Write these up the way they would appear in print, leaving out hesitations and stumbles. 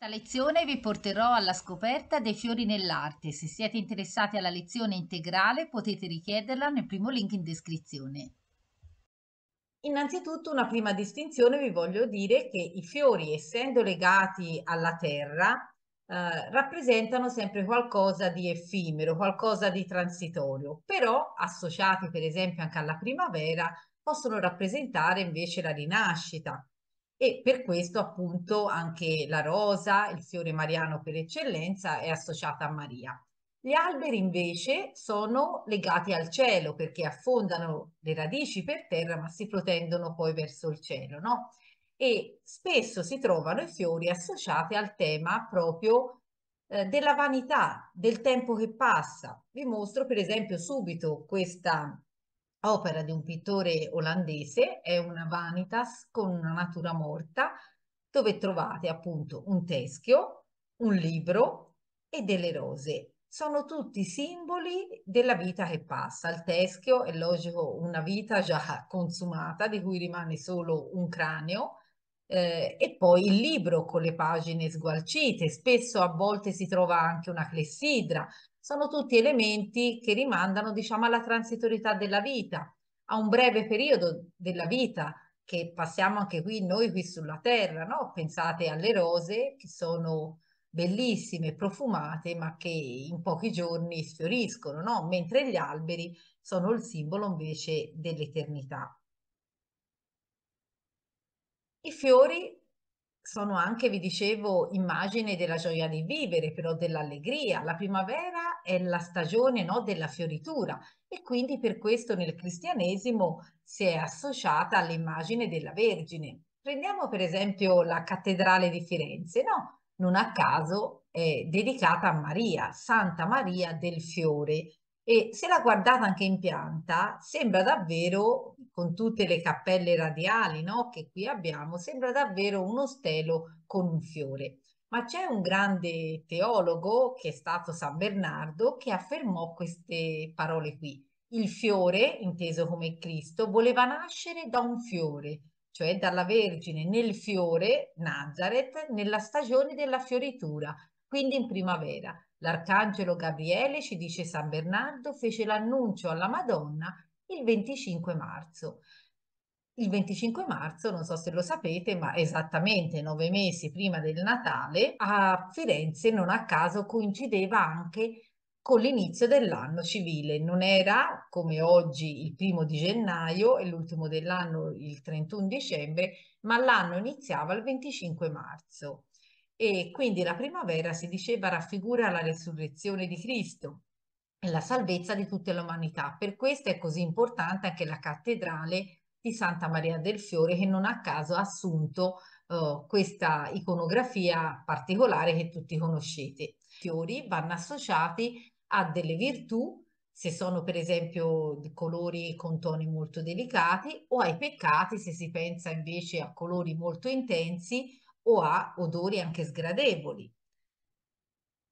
questa lezione vi porterò alla scoperta dei fiori nell'arte. Se siete interessati alla lezione integrale, potete richiederla nel primo link in descrizione. Innanzitutto una prima distinzione vi voglio dire che i fiori, essendo legati alla terra, rappresentano sempre qualcosa di effimero, qualcosa di transitorio, però associati per esempio anche alla primavera, possono rappresentare invece la rinascita. E per questo appunto anche la rosa, il fiore mariano per eccellenza, è associata a Maria. Gli alberi invece sono legati al cielo perché affondano le radici per terra ma si protendono poi verso il cielo, no? E spesso si trovano i fiori associati al tema proprio della vanità, del tempo che passa. Vi mostro per esempio subito questa opera di un pittore olandese, è una vanitas con una natura morta, dove trovate appunto un teschio, un libro e delle rose. Sono tutti simboli della vita che passa. Il teschio è logico una vita già consumata, di cui rimane solo un cranio, e poi il libro con le pagine sgualcite, spesso a volte si trova anche una clessidra. Sono tutti elementi che rimandano, diciamo, alla transitorietà della vita, a un breve periodo della vita che passiamo anche qui noi qui sulla terra, no? Pensate alle rose che sono bellissime, profumate, ma che in pochi giorni sfioriscono, no? Mentre gli alberi sono il simbolo invece dell'eternità. I fiori sono anche, vi dicevo, immagine della gioia di vivere, però dell'allegria. La primavera è la stagione, no, della fioritura e quindi per questo nel cristianesimo si è associata all'immagine della Vergine. Prendiamo per esempio la cattedrale di Firenze, no? Non a caso è dedicata a Maria, Santa Maria del Fiore. E se la guardate anche in pianta, sembra davvero, con tutte le cappelle radiali, no, che qui abbiamo, sembra davvero uno stelo con un fiore. Ma c'è un grande teologo che è stato San Bernardo che affermò queste parole qui. Il fiore, inteso come Cristo, voleva nascere da un fiore, cioè dalla Vergine nel fiore, Nazareth, nella stagione della fioritura, quindi in primavera. L'arcangelo Gabriele, ci dice San Bernardo, fece l'annuncio alla Madonna il 25 marzo. Il 25 marzo, non so se lo sapete, ma esattamente 9 mesi prima del Natale, a Firenze non a caso coincideva anche con l'inizio dell'anno civile. Non era come oggi il 1° di gennaio e l'ultimo dell'anno il 31 dicembre, ma l'anno iniziava il 25 marzo. E quindi la primavera si diceva raffigura la resurrezione di Cristo e la salvezza di tutta l'umanità. Per questo è così importante anche la cattedrale di Santa Maria del Fiore, che non a caso ha assunto questa iconografia particolare che tutti conoscete. I fiori vanno associati a delle virtù, se sono per esempio di colori con toni molto delicati, o ai peccati, se si pensa invece a colori molto intensi o a odori anche sgradevoli.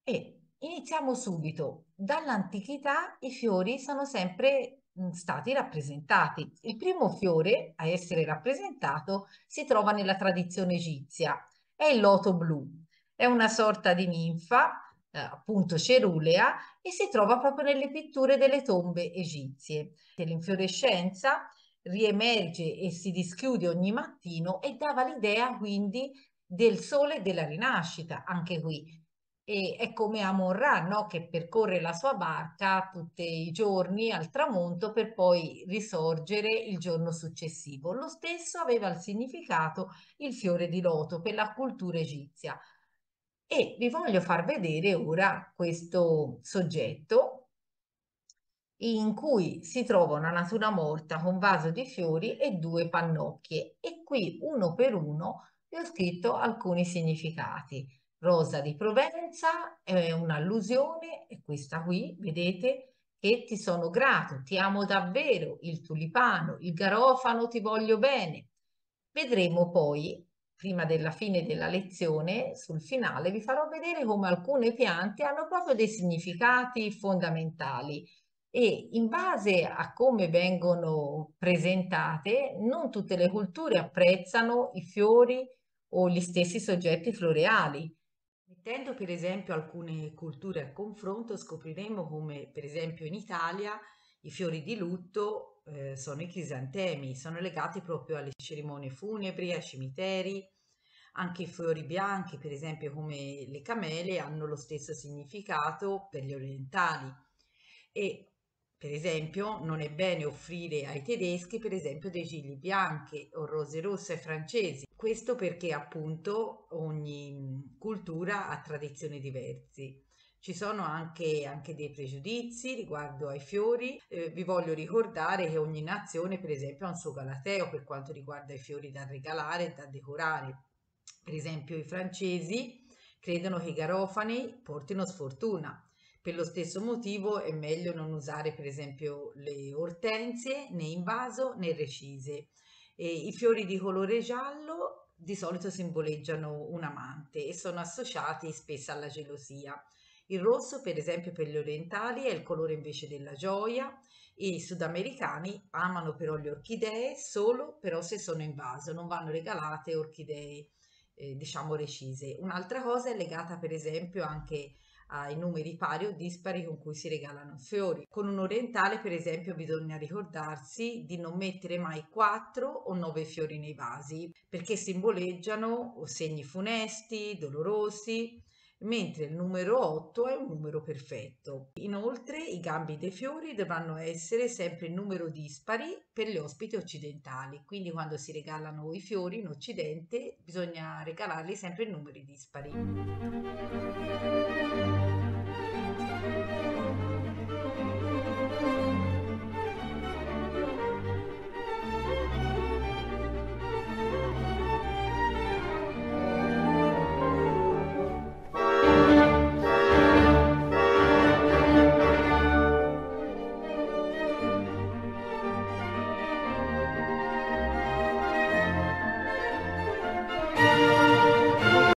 E iniziamo subito. Dall'antichità i fiori sono sempre stati rappresentati. Il primo fiore a essere rappresentato si trova nella tradizione egizia, è il loto blu. È una sorta di ninfa, appunto cerulea, e si trova proprio nelle pitture delle tombe egizie. L'infiorescenza riemerge e si dischiude ogni mattino e dava l'idea quindi del sole e della rinascita, anche qui. E è come Amon-Ra, no? Che percorre la sua barca tutti i giorni al tramonto per poi risorgere il giorno successivo. Lo stesso aveva il significato il fiore di loto per la cultura egizia. E vi voglio far vedere ora questo soggetto in cui si trova una natura morta con vaso di fiori e due pannocchie. E qui uno per uno vi ho scritto alcuni significati. Rosa di Provenza è un'allusione, e questa qui, vedete, che ti sono grato, ti amo davvero, il tulipano, il garofano, ti voglio bene. Vedremo poi, prima della fine della lezione, sul finale, vi farò vedere come alcune piante hanno proprio dei significati fondamentali e in base a come vengono presentate, non tutte le culture apprezzano i fiori o gli stessi soggetti floreali. Mettendo per esempio alcune culture a confronto, scopriremo come per esempio in Italia i fiori di lutto sono i crisantemi, sono legati proprio alle cerimonie funebri, ai cimiteri. Anche i fiori bianchi, per esempio come le camele, hanno lo stesso significato per gli orientali. E per esempio non è bene offrire ai tedeschi, per esempio, dei gigli bianchi o rose rosse ai francesi. Questo perché appunto ogni cultura ha tradizioni diverse. Ci sono anche dei pregiudizi riguardo ai fiori. Vi voglio ricordare che ogni nazione, per esempio, ha un suo galateo per quanto riguarda i fiori da regalare e da decorare. Per esempio, i francesi credono che i garofani portino sfortuna. Per lo stesso motivo è meglio non usare, per esempio, le ortensie né in vaso né recise. E i fiori di colore giallo di solito simboleggiano un amante e sono associati spesso alla gelosia. Il rosso, per esempio, per gli orientali è il colore invece della gioia e i sudamericani amano però le orchidee solo però se sono in vaso, non vanno regalate orchidee, diciamo recise. Un'altra cosa è legata per esempio anche ai numeri pari o dispari con cui si regalano fiori. Con un orientale, per esempio, bisogna ricordarsi di non mettere mai 4 o 9 fiori nei vasi, perché simboleggiano o segni funesti, dolorosi, mentre il numero 8 è un numero perfetto. Inoltre, i gambi dei fiori dovranno essere sempre in numero dispari per gli ospiti occidentali, quindi quando si regalano i fiori in Occidente bisogna regalarli sempre in numeri dispari.